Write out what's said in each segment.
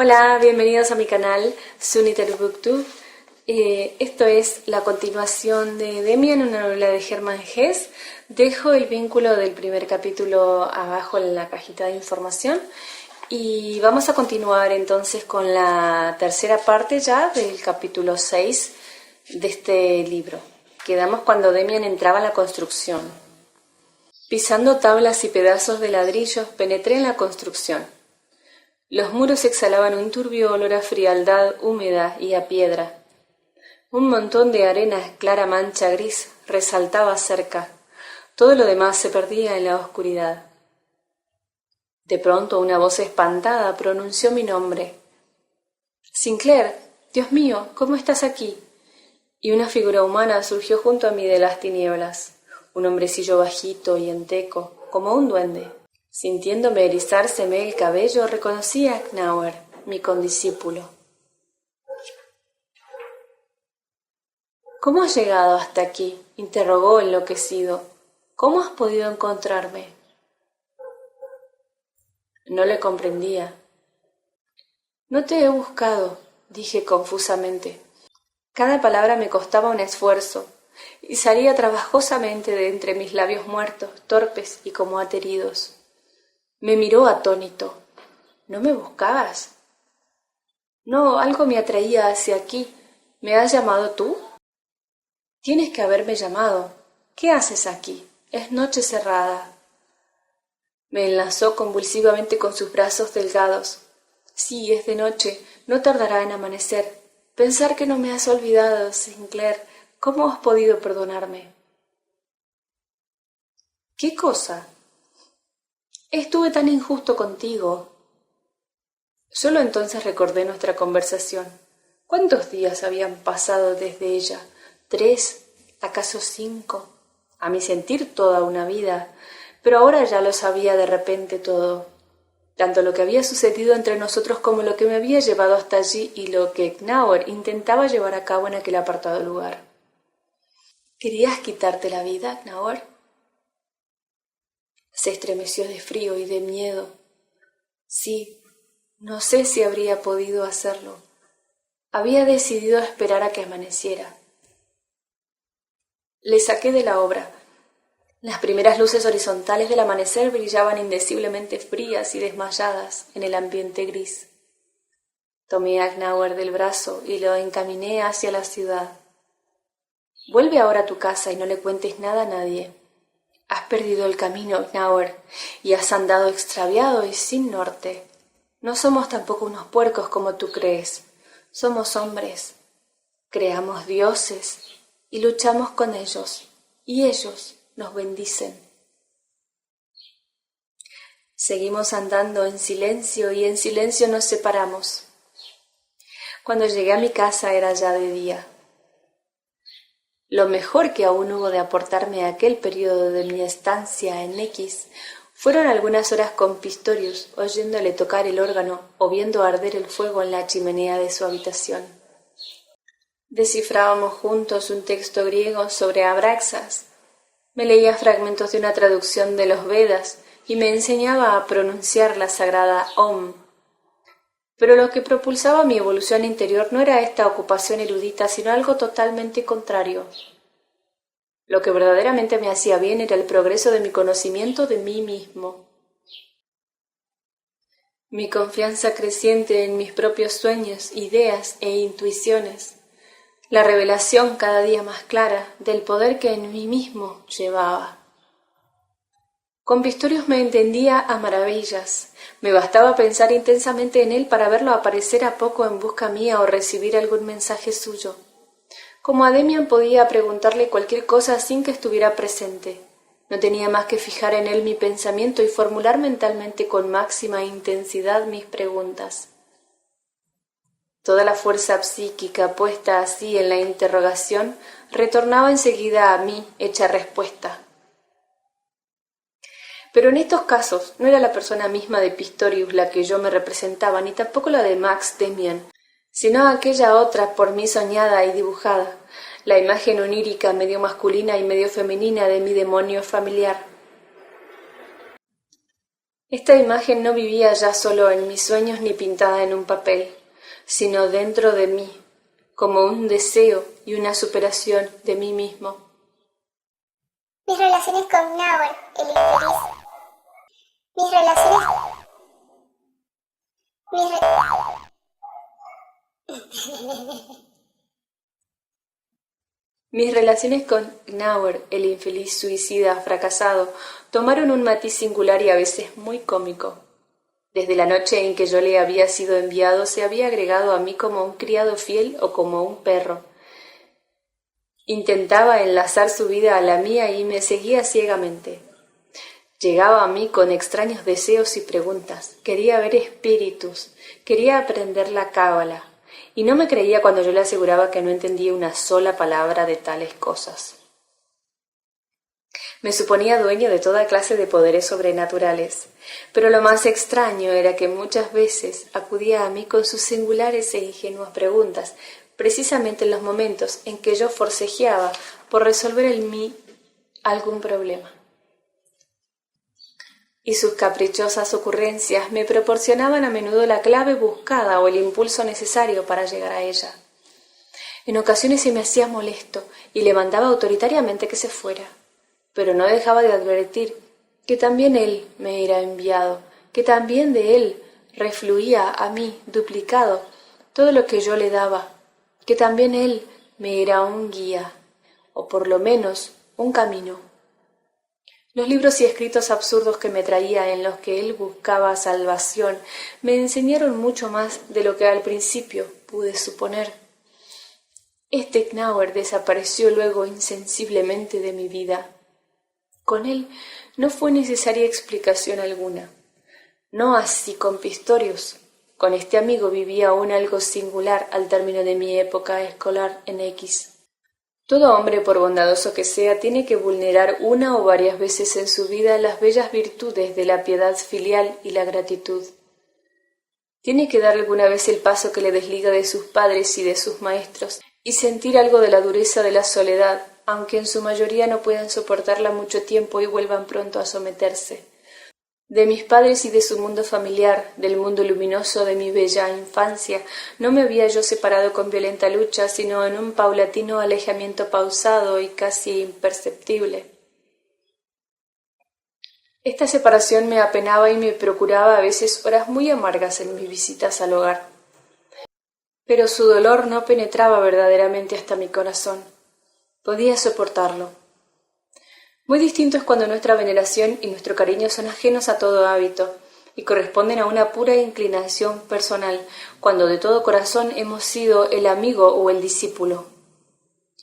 Hola, bienvenidos a mi canal Suniter Booktube. Esto es la continuación de Demian, una novela de Hermann Hesse. Dejo el vínculo del primer capítulo abajo en la cajita de información y vamos a continuar entonces con la tercera parte ya del capítulo 6 de este libro. Quedamos cuando Demian entraba en la construcción. Pisando tablas y pedazos de ladrillos, penetré en la construcción. Los muros exhalaban un turbio olor a frialdad húmeda y a piedra. Un montón de arena clara mancha gris resaltaba cerca. Todo lo demás se perdía en la oscuridad. De pronto una voz espantada pronunció mi nombre. «Sinclair, Dios mío, ¿cómo estás aquí?» Y una figura humana surgió junto a mí de las tinieblas. Un hombrecillo bajito y enteco, como un duende. Sintiéndome erizárseme el cabello, reconocí a Knauer, mi condiscípulo. «¿Cómo has llegado hasta aquí?», interrogó enloquecido. «¿Cómo has podido encontrarme?» No le comprendía. «No te he buscado», dije confusamente. Cada palabra me costaba un esfuerzo, y salía trabajosamente de entre mis labios muertos, torpes y como ateridos. Me miró atónito. «¿No me buscabas?» «No, algo me atraía hacia aquí. ¿Me has llamado tú?» «Tienes que haberme llamado. ¿Qué haces aquí? Es noche cerrada». Me enlazó convulsivamente con sus brazos delgados. «Sí, es de noche. No tardará en amanecer. Pensar que no me has olvidado, Sinclair. ¿Cómo has podido perdonarme?» «¿Qué cosa?» «Estuve tan injusto contigo». Solo entonces recordé nuestra conversación. ¿Cuántos días habían pasado desde ella? ¿3? ¿Acaso 5? A mi sentir toda una vida, pero ahora ya lo sabía de repente todo. Tanto lo que había sucedido entre nosotros como lo que me había llevado hasta allí y lo que Knauer intentaba llevar a cabo en aquel apartado lugar. ¿Querías quitarte la vida, Knauer? Se estremeció de frío y de miedo. Sí, no sé si habría podido hacerlo. Había decidido esperar a que amaneciera. Le saqué de la obra. Las primeras luces horizontales del amanecer brillaban indeciblemente frías y desmayadas en el ambiente gris. Tomé a Knauer del brazo y lo encaminé hacia la ciudad. «Vuelve ahora a tu casa y no le cuentes nada a nadie. Has perdido el camino, Knauer, y has andado extraviado y sin norte. No somos tampoco unos puercos como tú crees. Somos hombres. Creamos dioses y luchamos con ellos, y ellos nos bendicen». Seguimos andando en silencio y en silencio nos separamos. Cuando llegué a mi casa era ya de día. Lo mejor que aún hubo de aportarme a aquel periodo de mi estancia en X fueron algunas horas con Pistorius, oyéndole tocar el órgano o viendo arder el fuego en la chimenea de su habitación. Descifrábamos juntos un texto griego sobre Abraxas. Me leía fragmentos de una traducción de los Vedas y me enseñaba a pronunciar la sagrada Om. Pero lo que propulsaba mi evolución interior no era esta ocupación erudita, sino algo totalmente contrario. Lo que verdaderamente me hacía bien era el progreso de mi conocimiento de mí mismo. Mi confianza creciente en mis propios sueños, ideas e intuiciones. La revelación cada día más clara del poder que en mí mismo llevaba. Con Pistorius me entendía a maravillas. Me bastaba pensar intensamente en él para verlo aparecer a poco en busca mía o recibir algún mensaje suyo. Como a Demian podía preguntarle cualquier cosa sin que estuviera presente. No tenía más que fijar en él mi pensamiento y formular mentalmente con máxima intensidad mis preguntas. Toda la fuerza psíquica puesta así en la interrogación retornaba enseguida a mí hecha respuesta. Pero en estos casos no era la persona misma de Pistorius la que yo me representaba, ni tampoco la de Max Demian, sino aquella otra por mí soñada y dibujada, la imagen onírica medio masculina y medio femenina de mi demonio familiar. Esta imagen no vivía ya solo en mis sueños ni pintada en un papel, sino dentro de mí, como un deseo y una superación de mí mismo. Mis relaciones con Nauer, el infeliz. Mis relaciones... Mis relaciones con Gnauer, el infeliz suicida fracasado, tomaron un matiz singular y a veces muy cómico. Desde la noche en que yo le había sido enviado, se había agregado a mí como un criado fiel o como un perro. Intentaba enlazar su vida a la mía y me seguía ciegamente. Llegaba a mí con extraños deseos y preguntas. Quería ver espíritus, quería aprender la cábala, y no me creía cuando yo le aseguraba que no entendía una sola palabra de tales cosas. Me suponía dueño de toda clase de poderes sobrenaturales, pero lo más extraño era que muchas veces acudía a mí con sus singulares e ingenuas preguntas, precisamente en los momentos en que yo forcejeaba por resolver en mí algún problema. Y sus caprichosas ocurrencias me proporcionaban a menudo la clave buscada o el impulso necesario para llegar a ella. En ocasiones se me hacía molesto y le mandaba autoritariamente que se fuera, pero no dejaba de advertir que también él me era enviado, que también de él refluía a mí duplicado todo lo que yo le daba, que también él me era un guía, o por lo menos un camino. Los libros y escritos absurdos que me traía en los que él buscaba salvación me enseñaron mucho más de lo que al principio pude suponer. Este Gnauer desapareció luego insensiblemente de mi vida. Con él no fue necesaria explicación alguna. No así con Pistorius. Con este amigo vivía aún algo singular al término de mi época escolar en X. Todo hombre, por bondadoso que sea, tiene que vulnerar una o varias veces en su vida las bellas virtudes de la piedad filial y la gratitud. Tiene que dar alguna vez el paso que le desliga de sus padres y de sus maestros, y sentir algo de la dureza de la soledad, aunque en su mayoría no puedan soportarla mucho tiempo y vuelvan pronto a someterse. De mis padres y de su mundo familiar, del mundo luminoso de mi bella infancia, no me había yo separado con violenta lucha, sino en un paulatino alejamiento pausado y casi imperceptible. Esta separación me apenaba y me procuraba a veces horas muy amargas en mis visitas al hogar. Pero su dolor no penetraba verdaderamente hasta mi corazón. Podía soportarlo. Muy distinto es cuando nuestra veneración y nuestro cariño son ajenos a todo hábito y corresponden a una pura inclinación personal, cuando de todo corazón hemos sido el amigo o el discípulo.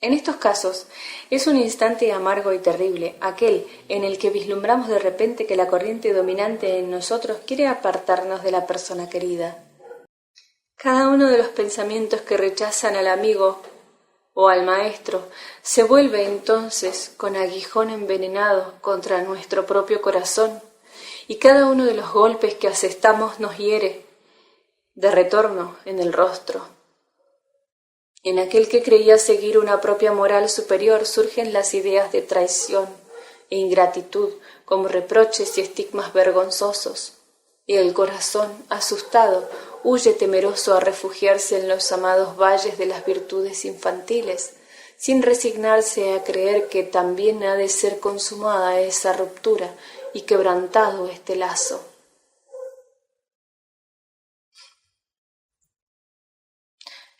En estos casos es un instante amargo y terrible, aquel en el que vislumbramos de repente que la corriente dominante en nosotros quiere apartarnos de la persona querida. Cada uno de los pensamientos que rechazan al amigo o al maestro se vuelve entonces con aguijón envenenado contra nuestro propio corazón, y cada uno de los golpes que asestamos nos hiere de retorno en el rostro. En aquel que creía seguir una propia moral superior surgen las ideas de traición e ingratitud como reproches y estigmas vergonzosos, y el corazón, asustado, huye temeroso a refugiarse en los amados valles de las virtudes infantiles, sin resignarse a creer que también ha de ser consumada esa ruptura y quebrantado este lazo.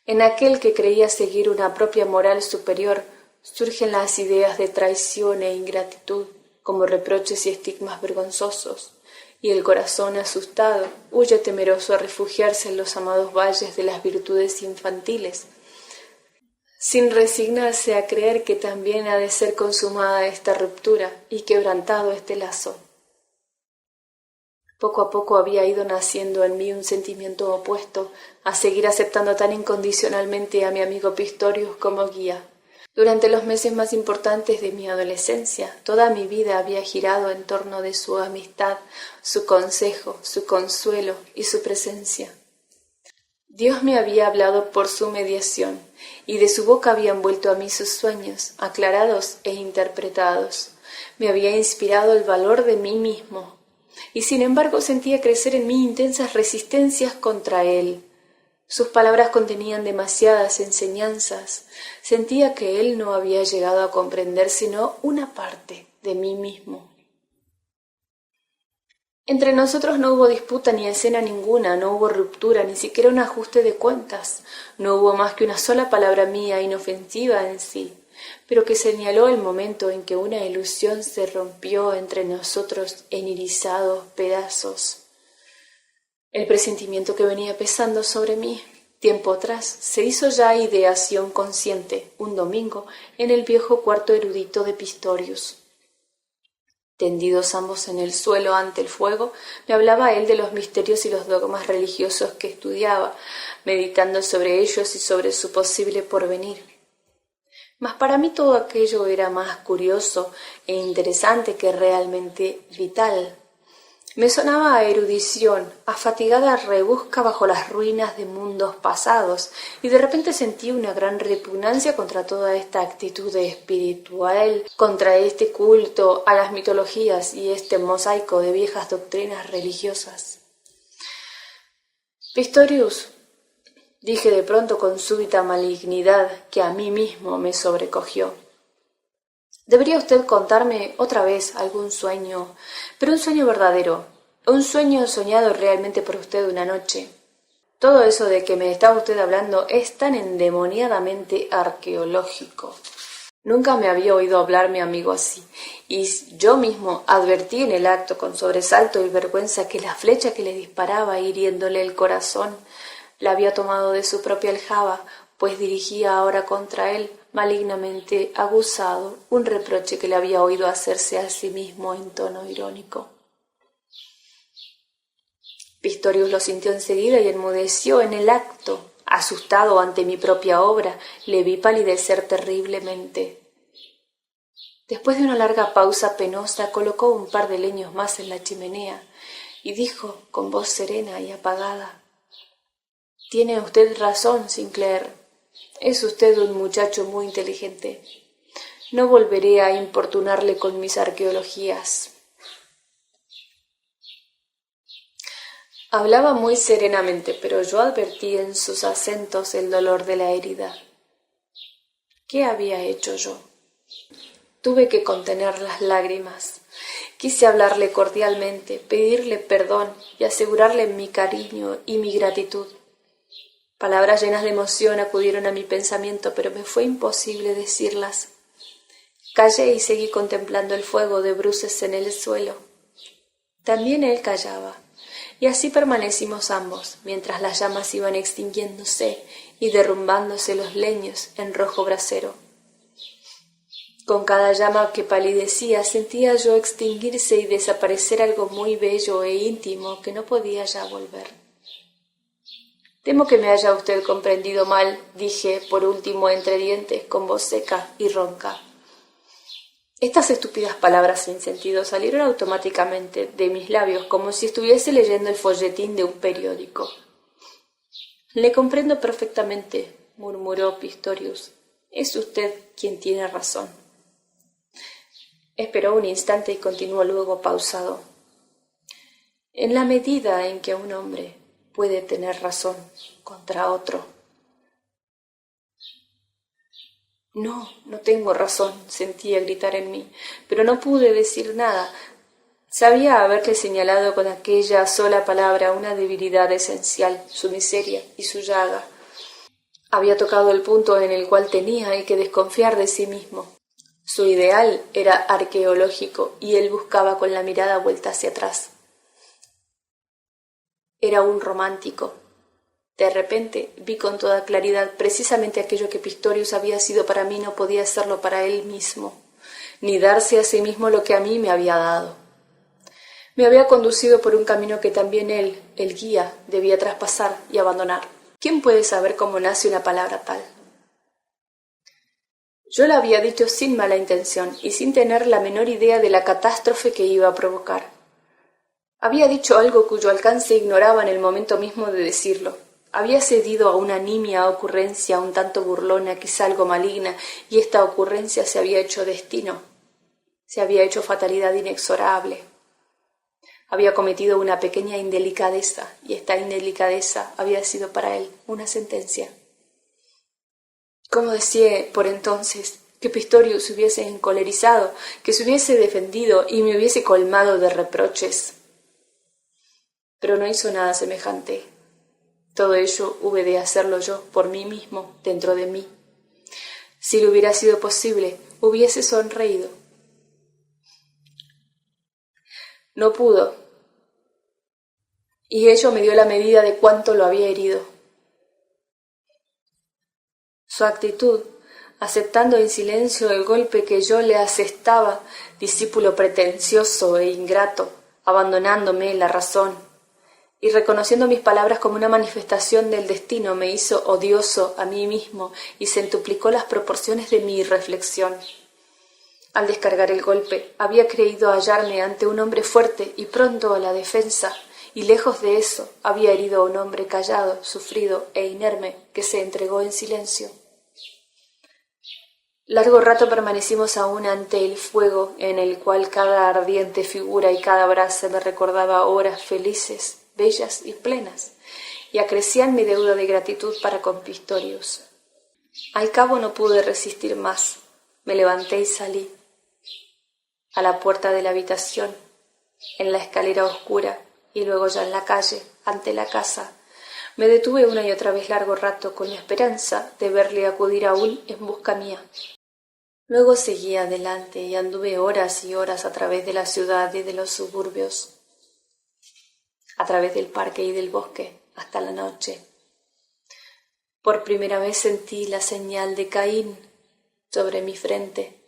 En aquel que creía seguir una propia moral superior surgen las ideas de traición e ingratitud como reproches y estigmas vergonzosos, y el corazón asustado huye temeroso a refugiarse en los amados valles de las virtudes infantiles, sin resignarse a creer que también ha de ser consumada esta ruptura y quebrantado este lazo. Poco a poco había ido naciendo en mí un sentimiento opuesto a seguir aceptando tan incondicionalmente a mi amigo Pistorius como guía. Durante los meses más importantes de mi adolescencia, toda mi vida había girado en torno de su amistad, su consejo, su consuelo y su presencia. Dios me había hablado por su mediación, y de su boca habían vuelto a mí sus sueños, aclarados e interpretados. Me había inspirado el valor de mí mismo, y sin embargo sentía crecer en mí intensas resistencias contra él. Sus palabras contenían demasiadas enseñanzas. Sentía que él no había llegado a comprender sino una parte de mí mismo. Entre nosotros no hubo disputa ni escena ninguna, no hubo ruptura, ni siquiera un ajuste de cuentas. No hubo más que una sola palabra mía, inofensiva en sí, pero que señaló el momento en que una ilusión se rompió entre nosotros en irisados pedazos. El presentimiento que venía pesando sobre mí tiempo atrás se hizo ya ideación consciente un domingo en el viejo cuarto erudito de Pistorius. Tendidos ambos en el suelo ante el fuego, me hablaba él de los misterios y los dogmas religiosos que estudiaba, meditando sobre ellos y sobre su posible porvenir. Mas para mí todo aquello era más curioso e interesante que realmente vital. Me sonaba a erudición, a fatigada rebusca bajo las ruinas de mundos pasados, y de repente sentí una gran repugnancia contra toda esta actitud espiritual, contra este culto a las mitologías y este mosaico de viejas doctrinas religiosas. Pistorius, dije de pronto con súbita malignidad que a mí mismo me sobrecogió. Debería usted contarme otra vez algún sueño, pero un sueño verdadero, un sueño soñado realmente por usted una noche. Todo eso de que me está usted hablando es tan endemoniadamente arqueológico. Nunca me había oído hablar mi amigo así, y yo mismo advertí en el acto con sobresalto y vergüenza que la flecha que le disparaba hiriéndole el corazón la había tomado de su propia aljaba, pues dirigía ahora contra él, malignamente aguzado, un reproche que le había oído hacerse a sí mismo en tono irónico. Pistorius lo sintió enseguida y enmudeció en el acto. Asustado ante mi propia obra, le vi palidecer terriblemente. Después de una larga pausa penosa, colocó un par de leños más en la chimenea y dijo con voz serena y apagada: «Tiene usted razón, Sinclair. Es usted un muchacho muy inteligente. No volveré a importunarle con mis arqueologías». Hablaba muy serenamente, pero yo advertí en sus acentos el dolor de la herida. ¿Qué había hecho yo? Tuve que contener las lágrimas. Quise hablarle cordialmente, pedirle perdón y asegurarle mi cariño y mi gratitud. Palabras llenas de emoción acudieron a mi pensamiento, pero me fue imposible decirlas. Callé y seguí contemplando el fuego de bruces en el suelo. También él callaba, y así permanecimos ambos, mientras las llamas iban extinguiéndose y derrumbándose los leños en rojo brasero. Con cada llama que palidecía sentía yo extinguirse y desaparecer algo muy bello e íntimo que no podía ya volver. Temo que me haya usted comprendido mal, dije por último entre dientes con voz seca y ronca. Estas estúpidas palabras sin sentido salieron automáticamente de mis labios como si estuviese leyendo el folletín de un periódico. Le comprendo perfectamente, murmuró Pistorius. Es usted quien tiene razón. Esperó un instante y continuó luego pausado. En la medida en que un hombre puede tener razón contra otro. No tengo razón, sentía gritar en mí, pero no pude decir nada. Sabía haberle señalado con aquella sola palabra una debilidad esencial, su miseria y su llaga. Había tocado el punto en el cual tenía que desconfiar de sí mismo. Su ideal era arqueológico y él buscaba con la mirada vuelta hacia atrás. Era un romántico. De repente vi con toda claridad precisamente aquello que Pistorius había sido para mí no podía serlo para él mismo, ni darse a sí mismo lo que a mí me había dado. Me había conducido por un camino que también él, el guía, debía traspasar y abandonar. ¿Quién puede saber cómo nace una palabra tal? Yo la había dicho sin mala intención y sin tener la menor idea de la catástrofe que iba a provocar. Había dicho algo cuyo alcance ignoraba en el momento mismo de decirlo. Había cedido a una nimia ocurrencia un tanto burlona, quizá algo maligna, y esta ocurrencia se había hecho destino, se había hecho fatalidad inexorable. Había cometido una pequeña indelicadeza, y esta indelicadeza había sido para él una sentencia. ¿Cómo deseé por entonces que Pistorius se hubiese encolerizado, que se hubiese defendido y me hubiese colmado de reproches? Pero no hizo nada semejante. Todo ello hube de hacerlo yo, por mí mismo, dentro de mí. Si le hubiera sido posible, hubiese sonreído. No pudo, y ello me dio la medida de cuánto lo había herido. Su actitud, aceptando en silencio el golpe que yo le asestaba, discípulo pretencioso e ingrato, abandonándome la razón, y reconociendo mis palabras como una manifestación del destino, me hizo odioso a mí mismo y centuplicó las proporciones de mi reflexión. Al descargar el golpe, había creído hallarme ante un hombre fuerte y pronto a la defensa, y lejos de eso, había herido a un hombre callado, sufrido e inerme, que se entregó en silencio. Largo rato permanecimos aún ante el fuego, en el cual cada ardiente figura y cada brasa me recordaba horas felices, bellas y plenas, y acrecían mi deuda de gratitud para con Pistorius. Al cabo no pude resistir más, me levanté y salí. A la puerta de la habitación, en la escalera oscura, y luego ya en la calle, ante la casa, me detuve una y otra vez largo rato con la esperanza de verle acudir aún en busca mía. Luego seguí adelante y anduve horas y horas a través de la ciudad y de los suburbios, a través del parque y del bosque, hasta la noche. Por primera vez sentí la señal de Caín sobre mi frente.